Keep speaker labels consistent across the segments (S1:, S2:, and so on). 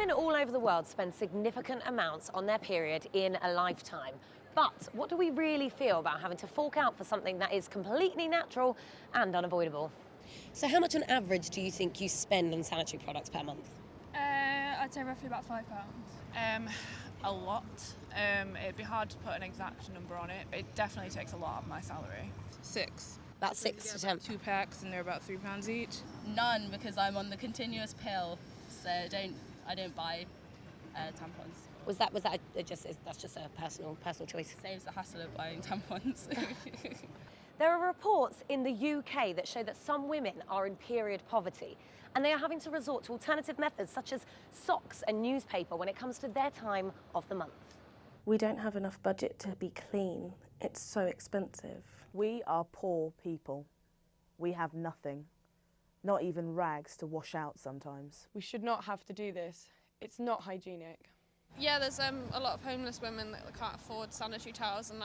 S1: Women all over the world spend significant amounts on their period in a lifetime. But what do we really feel about having to fork out for something that is completely natural and unavoidable? So how much on average do you think you spend on sanitary products per month?
S2: I'd say roughly about £5. A lot. It'd be hard to put an exact number on it, but it definitely takes a lot of my salary.
S3: 6.
S1: About 6 to 10.
S3: 2 packs and they're about £3 each.
S4: None, because I'm on the continuous pill, so I don't buy tampons.
S1: That's just a personal choice?
S4: Saves the hassle of buying tampons.
S1: There are reports in the UK that show that some women are in period poverty and they are having to resort to alternative methods such as socks and newspaper when it comes to their time of the month.
S5: We don't have enough budget to be clean. It's so expensive.
S6: We are poor people. We have nothing, not even rags to wash out sometimes.
S3: We should not have to do this. It's not hygienic.
S7: Yeah, there's a lot of homeless women that can't afford sanitary towels, and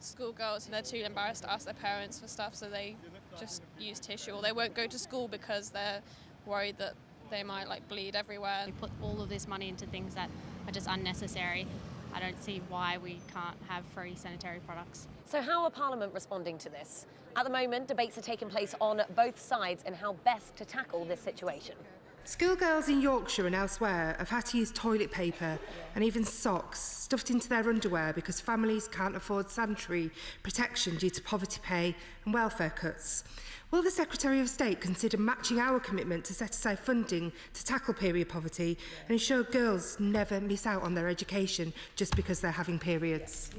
S7: schoolgirls, and they're too embarrassed to ask their parents for stuff, so they just use tissue, or they won't go to school because they're worried that they might bleed everywhere.
S8: We put all of this money into things that are just unnecessary. I don't see why we can't have free sanitary products.
S1: So how are Parliament responding to this? At the moment, debates are taking place on both sides in how best to tackle this situation.
S9: Schoolgirls in Yorkshire and elsewhere have had to use toilet paper and even socks stuffed into their underwear because families can't afford sanitary protection due to poverty pay and welfare cuts. Will the Secretary of State consider matching our commitment to set aside funding to tackle period poverty and ensure girls never miss out on their education just because they're having periods?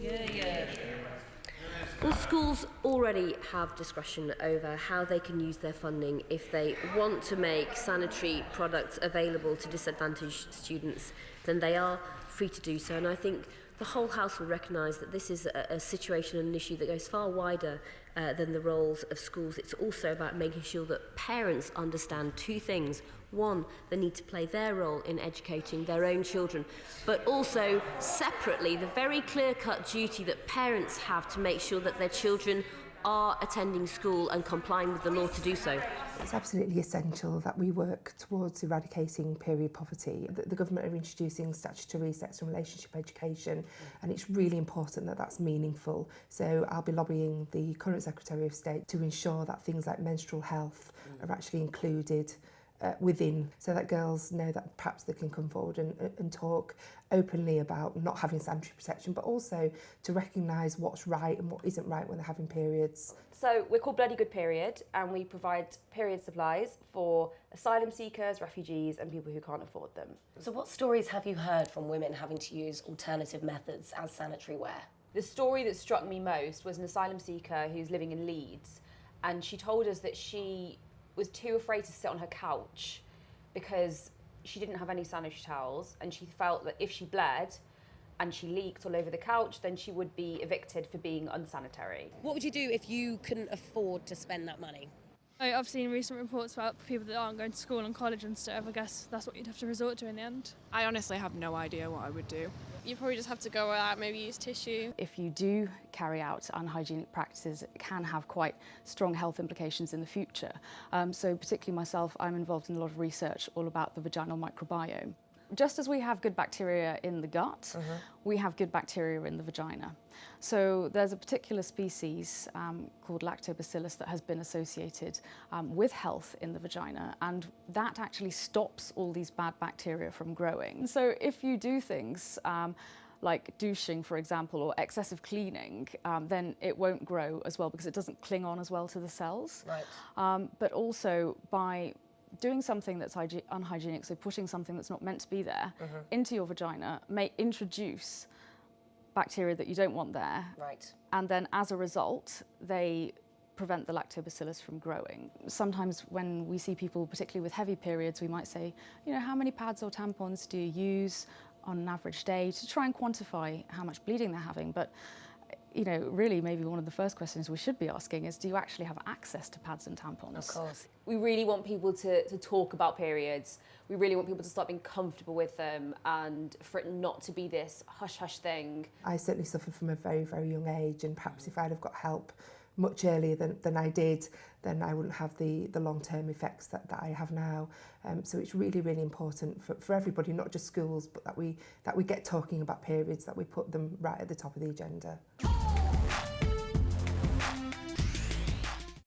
S10: Well, schools already have discretion over how they can use their funding if they want to make sanitary products available to disadvantaged students, then they are free to do so. And I think the whole House will recognise that this is a situation and an issue that goes far wider than the roles of schools. It's also about making sure that parents understand two things. One, they need to play their role in educating their own children, but also, separately, the very clear-cut duty that parents have to make sure that their children are attending school and complying with the law to do so.
S11: It's absolutely essential that we work towards eradicating period poverty. The government are introducing statutory sex and relationship education, and it's really important that that's meaningful. So I'll be lobbying the current Secretary of State to ensure that things like menstrual health are actually included within, so that girls know that perhaps they can come forward and talk openly about not having sanitary protection, but also to recognise what's right and what isn't right when they're having periods.
S12: So we're called Bloody Good Period, and we provide period supplies for asylum seekers, refugees and people who can't afford them.
S1: So what stories have you heard from women having to use alternative methods as sanitary wear?
S12: The story that struck me most was an asylum seeker who's living in Leeds, and she told us that she was too afraid to sit on her couch because she didn't have any sanitary towels, and she felt that if she bled and she leaked all over the couch, then she would be evicted for being unsanitary.
S1: What would you do if you couldn't afford to spend that money?
S2: I've seen recent reports about people that aren't going to school and college and stuff. I guess that's what you'd have to resort to in the end.
S3: I honestly have no idea what I would do.
S7: You probably just have to go out, maybe use tissue.
S13: If you do carry out unhygienic practices, it can have quite strong health implications in the future. So particularly myself, I'm involved in a lot of research all about the vaginal microbiome. Just as we have good bacteria in the gut, we have good bacteria in the vagina. So there's a particular species called lactobacillus that has been associated with health in the vagina, and that actually stops all these bad bacteria from growing. So if you do things like douching, for example, or excessive cleaning, then it won't grow as well because it doesn't cling on as well to the cells.
S1: Right.
S13: But also by doing something that's unhygienic, so putting something that's not meant to be there into your vagina, may introduce bacteria that you don't want there.
S1: Right.
S13: And then as a result, they prevent the lactobacillus from growing. Sometimes when we see people, particularly with heavy periods, we might say, how many pads or tampons do you use on an average day to try and quantify how much bleeding they're having. But really maybe one of the first questions we should be asking is, do you actually have access to pads and tampons?
S1: Of course.
S12: We really want people to talk about periods. We really want people to start being comfortable with them, and for it not to be this hush-hush thing.
S11: I certainly suffered from a very, very young age, and perhaps if I'd have got help much earlier than I did, then I wouldn't have the long-term effects that I have now. So it's really, really important for everybody, not just schools, but that we get talking about periods, that we put them right at the top of the agenda.